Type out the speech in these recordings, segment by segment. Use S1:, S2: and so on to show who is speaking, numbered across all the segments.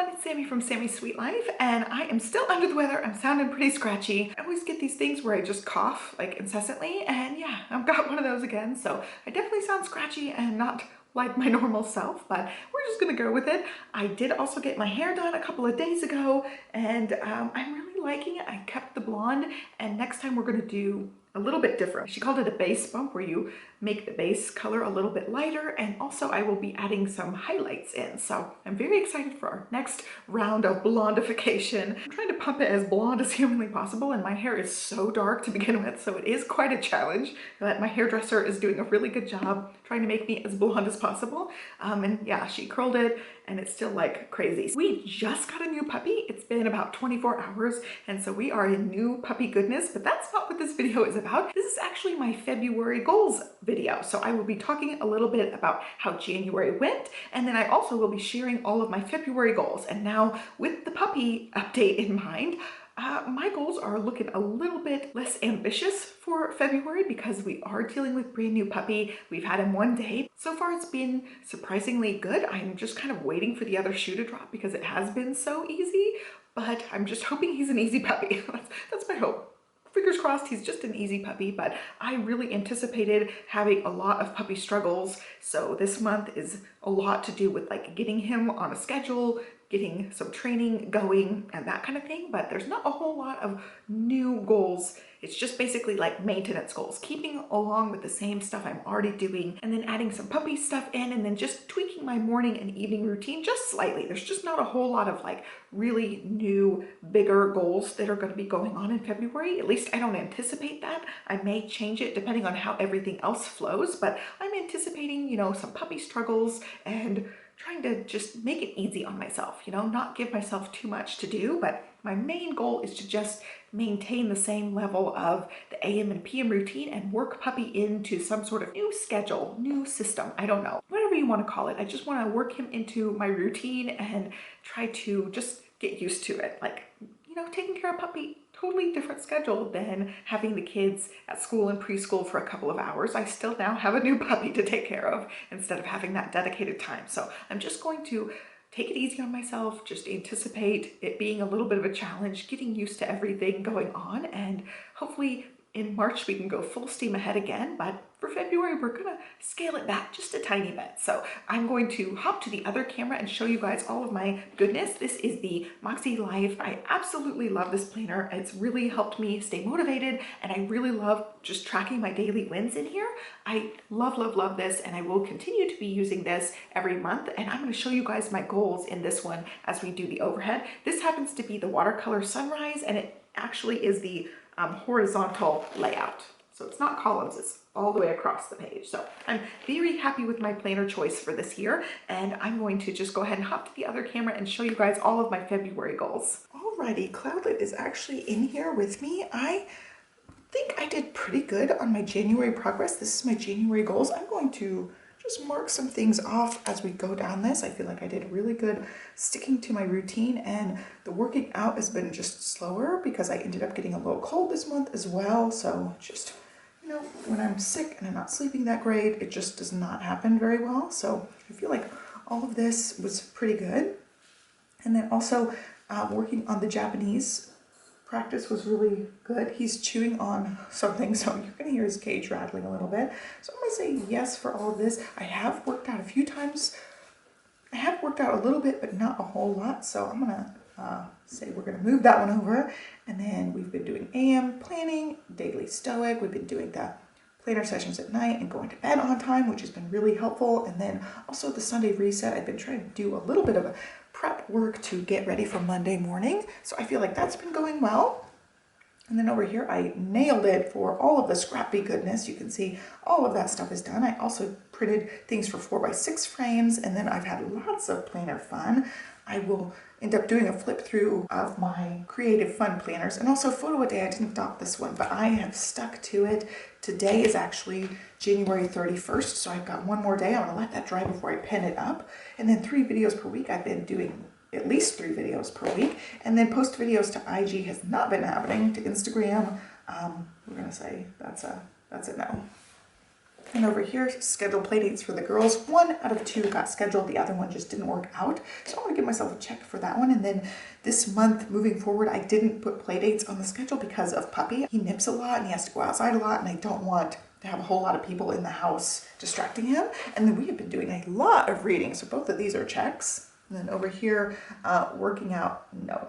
S1: everyone, it's Sammy from Sammy's Sweet Life, and I am still under the weather. I'm sounding pretty scratchy. I always get these things where I just cough like incessantly, and yeah, I've got one of those again, so I definitely sound scratchy and not like my normal self, but we're just gonna go with it. I did also get my hair done a couple of days ago, and I'm really liking it. I kept the blonde, and next time we're gonna do a little bit different. She called it a base bump, where you make the base color a little bit lighter, and also I will be adding some highlights in. So I'm very excited for our next round of blondification. I'm trying to pump it as blonde as humanly possible, and my hair is so dark to begin with, so it is quite a challenge, but my hairdresser is doing a really good job trying to make me as blonde as possible. And yeah, she curled it, and it's still like crazy. We just got a new puppy. It's been about 24 hours, and so we are in new puppy goodness, but that's not what this video is about. This is actually my February goals video. So I will be talking a little bit about how January went, and then I also will be sharing all of my February goals. And now with the puppy update in mind, my goals are looking a little bit less ambitious for February because we are dealing with brand new puppy. We've had him 1 day. So far it's been surprisingly good. I'm just kind of waiting for the other shoe to drop because it has been so easy, but I'm just hoping he's an easy puppy. That's my hope. Fingers crossed he's just an easy puppy, but I really anticipated having a lot of puppy struggles. So this month is a lot to do with like getting him on a schedule, getting some training going and that kind of thing, but there's not a whole lot of new goals. It's just basically like maintenance goals, keeping along with the same stuff I'm already doing, and then adding some puppy stuff in, and then just tweaking my morning and evening routine just slightly. There's just not a whole lot of like really new, bigger goals that are going to be going on in February. At least I don't anticipate that. I may change it depending on how everything else flows, but I'm anticipating, you know, some puppy struggles and trying to just make it easy on myself, you know, not give myself too much to do. But my main goal is to just maintain the same level of the AM and PM routine and work puppy into some sort of new schedule, new system. I don't know, whatever you want to call it. I just want to work him into my routine and try to just get used to it. Like, you know, taking care of puppy, totally different schedule than having the kids at school and preschool for a couple of hours. I still now have a new puppy to take care of instead of having that dedicated time. So I'm just going to take it easy on myself, just anticipate it being a little bit of a challenge, getting used to everything going on, and hopefully in March we can go full steam ahead again. But for February, we're gonna scale it back just a tiny bit. So I'm going to hop to the other camera and show you guys all of my goodness. This is the MAKSELIFE. I absolutely love this planner. It's really helped me stay motivated, and I really love just tracking my daily wins in here. I love, love, love this, and I will continue to be using this every month. And I'm gonna show you guys my goals in this one as we do the overhead. This happens to be the watercolor sunrise, and it actually is the horizontal layout. So it's not columns, it's all the way across the page. So I'm very happy with my planner choice for this year, and I'm going to just go ahead and hop to the other camera and show you guys all of my February goals. Alrighty, Cloudlet is actually in here with me. I think I did pretty good on my January progress. This is my January goals. I'm going to just mark some things off as we go down this. I feel like I did really good sticking to my routine, and the working out has been just slower because I ended up getting a little cold this month as well. So just, you know, when I'm sick and I'm not sleeping that great, it just does not happen very well. So I feel like all of this was pretty good. And then also working on the Japanese practice was really good. He's chewing on something, so you're gonna hear his cage rattling a little bit. So I'm gonna say yes for all of this. I have worked out a few times. I have worked out a little bit, but not a whole lot. So I'm gonna say we're gonna move that one over. And then we've been doing AM planning, daily stoic. We've been doing the planner sessions at night and going to bed on time, which has been really helpful. And then also the Sunday reset. I've been trying to do a little bit of a prep work to get ready for Monday morning. So I feel like that's been going well. And then over here, I nailed it for all of the scrappy goodness. You can see all of that stuff is done. I also printed things for 4x6 frames, and then I've had lots of planner fun. I will end up doing a flip through of my creative fun planners, and also photo a day. I didn't adopt this one, but I have stuck to it. Today is actually January 31st, so I've got one more day. I'm gonna let that dry before I pin it up. And then 3 videos per week. I've been doing at least 3 videos per week. And then post videos to IG has not been happening. To Instagram, we're gonna say that's a no. And over here, scheduled play dates for the girls. 1 out of 2 got scheduled. The other one just didn't work out. So I want to give myself a check for that one. And then this month, moving forward, I didn't put play dates on the schedule because of Puppy. He nips a lot and he has to go outside a lot, and I don't want to have a whole lot of people in the house distracting him. And then we have been doing a lot of reading. So both of these are checks. And then over here, working out, no.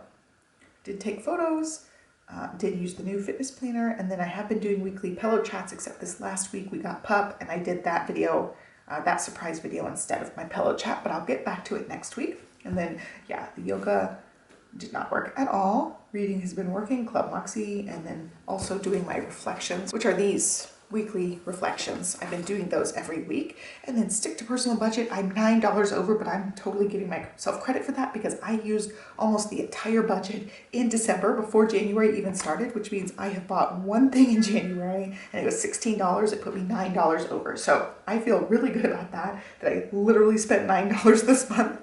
S1: Did take photos. Did use the new fitness planner, and then I have been doing weekly pillow chats, except this last week we got Pup and I did that video, that surprise video instead of my pillow chat, but I'll get back to it next week. And then, yeah, the yoga did not work at all. Reading has been working, Club Moxie, and then also doing my reflections, which are these weekly reflections. I've been doing those every week. And then stick to personal budget. I'm $9 over, but I'm totally giving myself credit for that because I used almost the entire budget in December before January even started, which means I have bought one thing in January and it was $16. It put me $9 over. So I feel really good about that I literally spent $9 this month.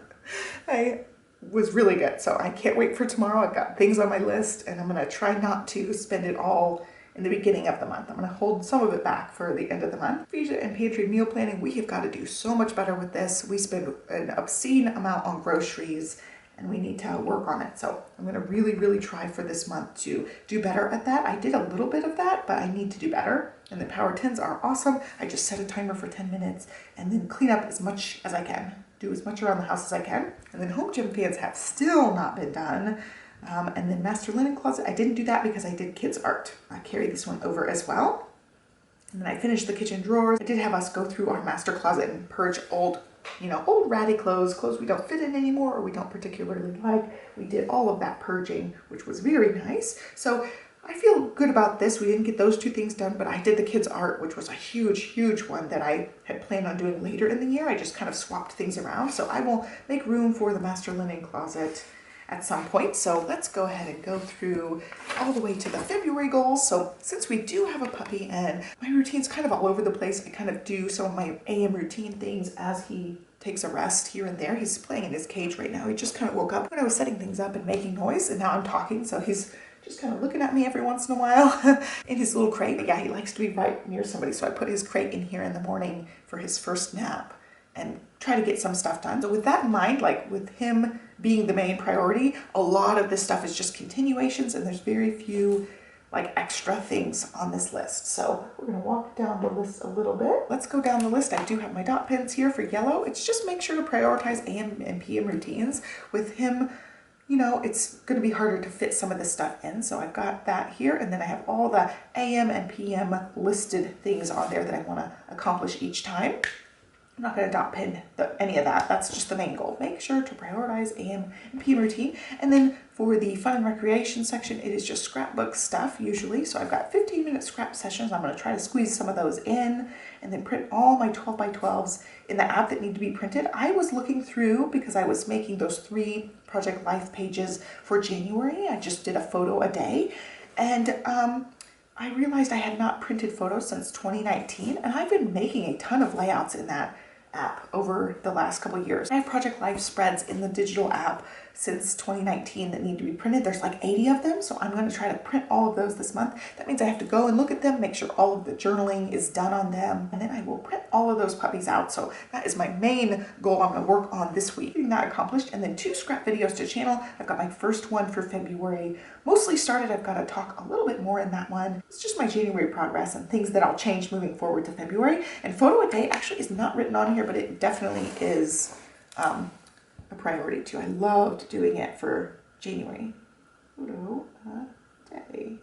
S1: I was really good. So I can't wait for tomorrow. I've got things on my list and I'm going to try not to spend it all in the beginning of the month. I'm going to hold some of it back for the end of the month. Freezer and pantry meal planning, we have got to do so much better with this. We spend an obscene amount on groceries and we need to work on it. So I'm going to really try for this month to do better at that. I did a little bit of that, but I need to do better. And the power tins are awesome. I just set a timer for 10 minutes and then clean up as much as I can. Do as much around the house as I can. And then home gym fans have still not been done. And then master linen closet, I didn't do that because I did kids art. I carried this one over as well. And then I finished the kitchen drawers. I did have us go through our master closet and purge old, old ratty clothes we don't fit in anymore or we don't particularly like. We did all of that purging, which was very nice. So I feel good about this. We didn't get those 2 things done, but I did the kids art, which was a huge one that I had planned on doing later in the year. I just kind of swapped things around. So I will make room for the master linen closet at some point. So let's go ahead and go through all the way to the February goals. So since we do have a puppy and my routine's kind of all over the place, I kind of do some of my AM routine things as he takes a rest here and there. He's playing in his cage right now. He just kind of woke up when I was setting things up and making noise, and now I'm talking, so he's just kind of looking at me every once in a while in his little crate. But yeah, he likes to be right near somebody, so I put his crate in here in the morning for his first nap and try to get some stuff done. So with that in mind, like with him being the main priority, a lot of this stuff is just continuations and there's very few like extra things on this list. So we're gonna walk down the list a little bit. Let's go down the list. I do have my dot pens here for yellow. It's just make sure to prioritize AM and PM routines. With him, it's gonna be harder to fit some of this stuff in. So I've got that here, and then I have all the AM and PM listed things on there that I wanna accomplish each time. I'm not going to dot pin any of that. That's just the main goal. Make sure to prioritize AM and PM routine. And then for the fun and recreation section, it is just scrapbook stuff usually. So I've got 15-minute scrap sessions. I'm going to try to squeeze some of those in and then print all my 12x12s in the app that need to be printed. I was looking through because I was making those 3 Project Life pages for January. I just did a photo a day. And I realized I had not printed photos since 2019. And I've been making a ton of layouts in that app over the last couple of years. I have Project Life spreads in the digital app since 2019 that need to be printed. There's like 80 of them, so I'm going to try to print all of those this month. That means I have to go and look at them, make sure all of the journaling is done on them, and then I will print all of those puppies out. So that is my main goal I'm going to work on this week. Getting that accomplished, and then 2 scrap videos to channel. I've got my first one for February mostly started. I've got to talk a little bit more in that one. It's just my January progress and things that I'll change moving forward to February. And photo a day actually is not written on here, but it definitely is a priority too. I loved doing it for January. Photo a day.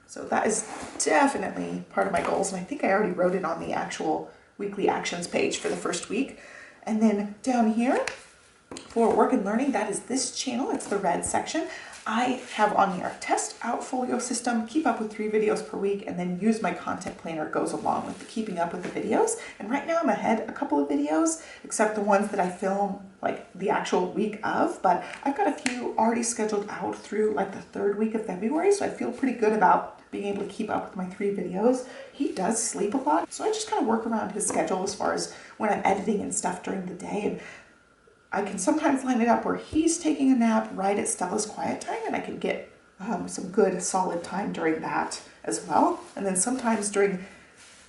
S1: So that is definitely part of my goals. And I think I already wrote it on the actual weekly actions page for the first week. And then down here for work and learning, that is this channel. It's the red section. I have on here test out folio system, keep up with 3 videos per week, and then use my content planner goes along with the keeping up with the videos. And right now I'm ahead a couple of videos, except the ones that I film like the actual week of, but I've got a few already scheduled out through like the 3rd week of February. So I feel pretty good about being able to keep up with my 3 videos. He does sleep a lot, so I just kind of work around his schedule as far as when I'm editing and stuff during the day. And I can sometimes line it up where he's taking a nap right at Stella's quiet time, and I can get some good solid time during that as well. And then sometimes during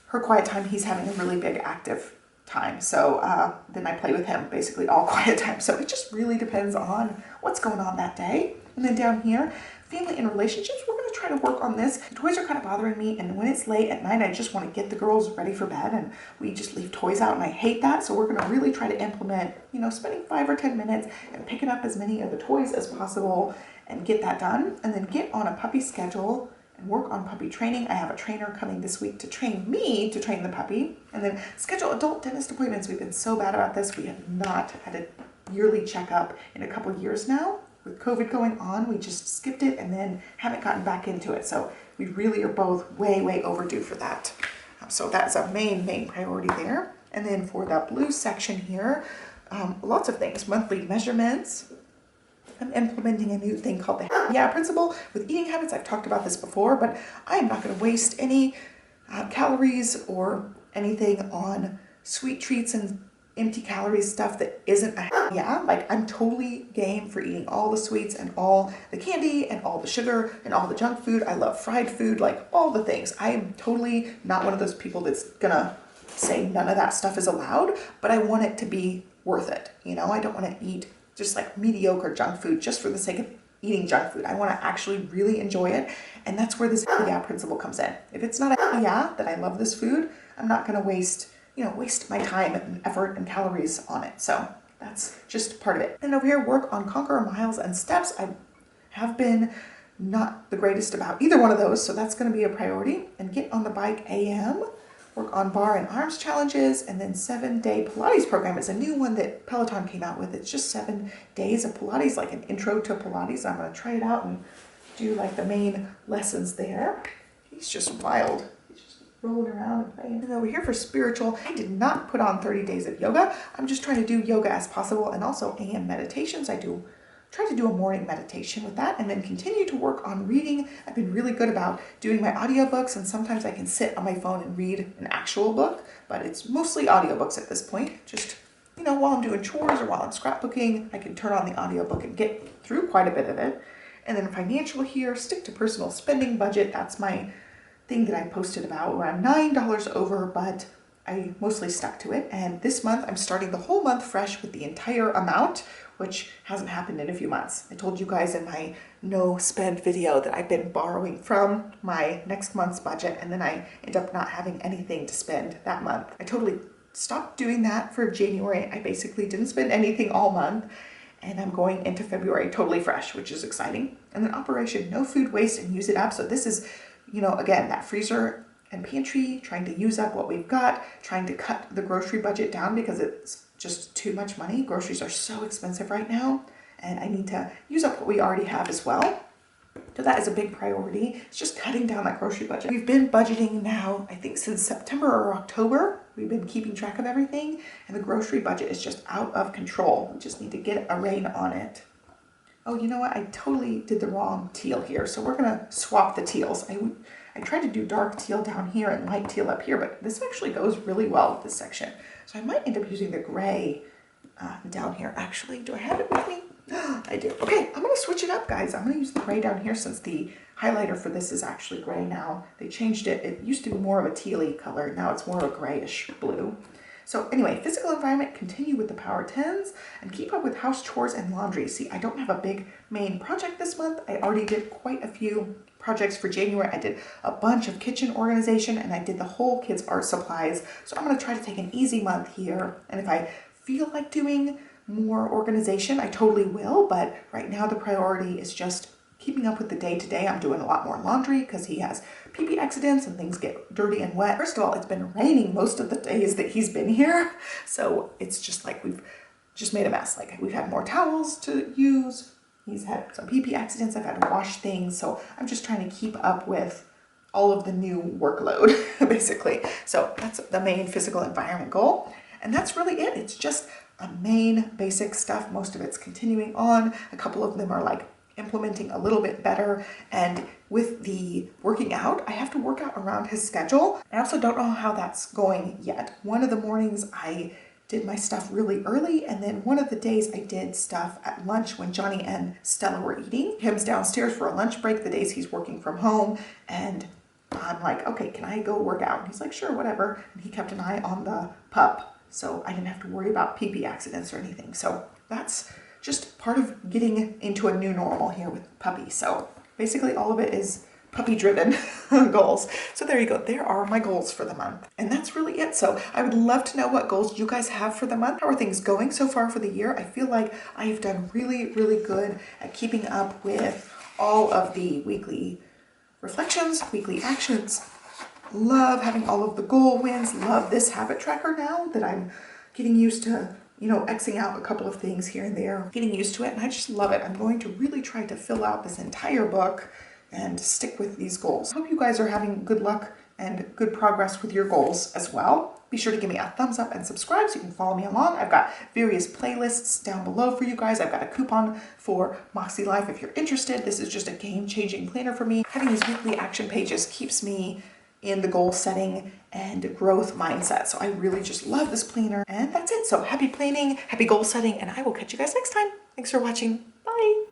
S1: her quiet time, he's having a really big active time. So then I play with him basically all quiet time. So it just really depends on what's going on that day. And then down here, family and relationships, we're going to try to work on this. The toys are kind of bothering me, and when it's late at night, I just want to get the girls ready for bed, and we just leave toys out, and I hate that. So we're going to really try to implement, you know, spending 5 or 10 minutes and picking up as many of the toys as possible and get that done, and then get on a puppy schedule and work on puppy training. I have a trainer coming this week to train me to train the puppy, and then schedule adult dentist appointments. We've been so bad about this. We have not had a yearly checkup in a couple years now. With COVID going on, we just skipped it and then haven't gotten back into it. So we really are both way overdue for that. So that's a main priority there. And then for the blue section here, lots of things, monthly measurements. I'm implementing a new thing called the yeah principle with eating habits. I've talked about this before, but I am not going to waste any calories or anything on sweet treats and empty calories stuff that isn't a yeah. Like, I'm totally game for eating all the sweets and all the candy and all the sugar and all the junk food. I love fried food, like all the things. I am totally not one of those people that's gonna say none of that stuff is allowed, but I want it to be worth it. You know, I don't want to eat just like mediocre junk food just for the sake of eating junk food. I want to actually really enjoy it. And that's where this yeah principle comes in. If it's not a yeah that I love this food, I'm not going to waste my time and effort and calories on it. So that's just part of it. And over here, work on conquer miles and steps. I have been not the greatest about either one of those, so that's going to be a priority. And get on the bike AM, work on bar and arms challenges, and then 7-day Pilates program. It's a new one that Peloton came out with. It's just 7 days of Pilates, like an intro to Pilates. I'm going to try it out and do like the main lessons there. He's just wild. Rolling around and playing. And over here for spiritual, I did not put on 30 days of yoga. I'm just trying to do yoga as possible, and also AM meditations. I try to do a morning meditation with that, and then continue to work on reading. I've been really good about doing my audiobooks, and sometimes I can sit on my phone and read an actual book, but it's mostly audiobooks at this point. Just, you know, while I'm doing chores or while I'm scrapbooking, I can turn on the audiobook and get through quite a bit of it. And then financial here, stick to personal spending budget. That's my thing that I posted about, where I'm $9 over, but I mostly stuck to it. And this month I'm starting the whole month fresh with the entire amount, which hasn't happened in a few months. I told you guys in my no spend video that I've been borrowing from my next month's budget, and then I end up not having anything to spend that month. I totally stopped doing that for January. I basically didn't spend anything all month, and I'm going into February totally fresh, which is exciting. And then Operation No Food Waste and Use It Up. So this is, you know, again, that freezer and pantry, trying to use up what we've got, trying to cut the grocery budget down because it's just too much money. Groceries are so expensive right now, and I need to use up what we already have as well. So that is a big priority. It's just cutting down that grocery budget. We've been budgeting now, I think since September or October. We've been keeping track of everything, and the grocery budget is just out of control. We just need to get a rein on it. Oh, you know what? I totally did the wrong teal here. So we're gonna swap the teals. I tried to do dark teal down here and light teal up here, but this actually goes really well with this section. So I might end up using the gray down here. Actually, do I have it with me? I do. Okay, I'm gonna switch it up, guys. I'm gonna use the gray down here since the highlighter for this is actually gray now. They changed it. It used to be more of a tealy color. Now it's more of a grayish blue. So anyway, physical environment, continue with the power 10s and keep up with house chores and laundry. See, I don't have a big main project this month. I already did quite a few projects for January. I did a bunch of kitchen organization, and I did the whole kids' art supplies. So I'm gonna try to take an easy month here. And if I feel like doing more organization, I totally will. But right now the priority is just keeping up with the day-to-day. I'm doing a lot more laundry because he has pee-pee accidents and things get dirty and wet. First of all, it's been raining most of the days that he's been here. So it's just like we've just made a mess. Like, we've had more towels to use. He's had some pee-pee accidents. I've had to wash things. So I'm just trying to keep up with all of the new workload, basically. So that's the main physical environment goal. And that's really it. It's just a main basic stuff. Most of it's continuing on. A couple of them are like implementing a little bit better. And with the working out, I have to work out around his schedule. I also don't know how that's going yet. One of the mornings I did my stuff really early, and then one of the days I did stuff at lunch when Johnny and Stella were eating. Him's downstairs for a lunch break the days he's working from home, and I'm like, okay, can I go work out? And he's like, sure, whatever. And he kept an eye on the pup, so I didn't have to worry about pee-pee accidents or anything. So that's just part of getting into a new normal here with puppy. So basically all of it is puppy-driven goals. So there you go. There are my goals for the month. And that's really it. So I would love to know what goals you guys have for the month. How are things going so far for the year? I feel like I've done really, really good at keeping up with all of the weekly reflections, weekly actions. Love having all of the goal wins. Love this habit tracker now that I'm getting used to, you know, Xing out a couple of things here and there, getting used to it. And I just love it. I'm going to really try to fill out this entire book and stick with these goals. I hope you guys are having good luck and good progress with your goals as well. Be sure to give me a thumbs up and subscribe so you can follow me along. I've got various playlists down below for you guys. I've got a coupon for MAKSELIFE if you're interested. This is just a game-changing planner for me. Having these weekly action pages keeps me in the goal setting and growth mindset. So I really just love this planner. And that's it. So happy planning, happy goal setting, and I will catch you guys next time. Thanks for watching. Bye.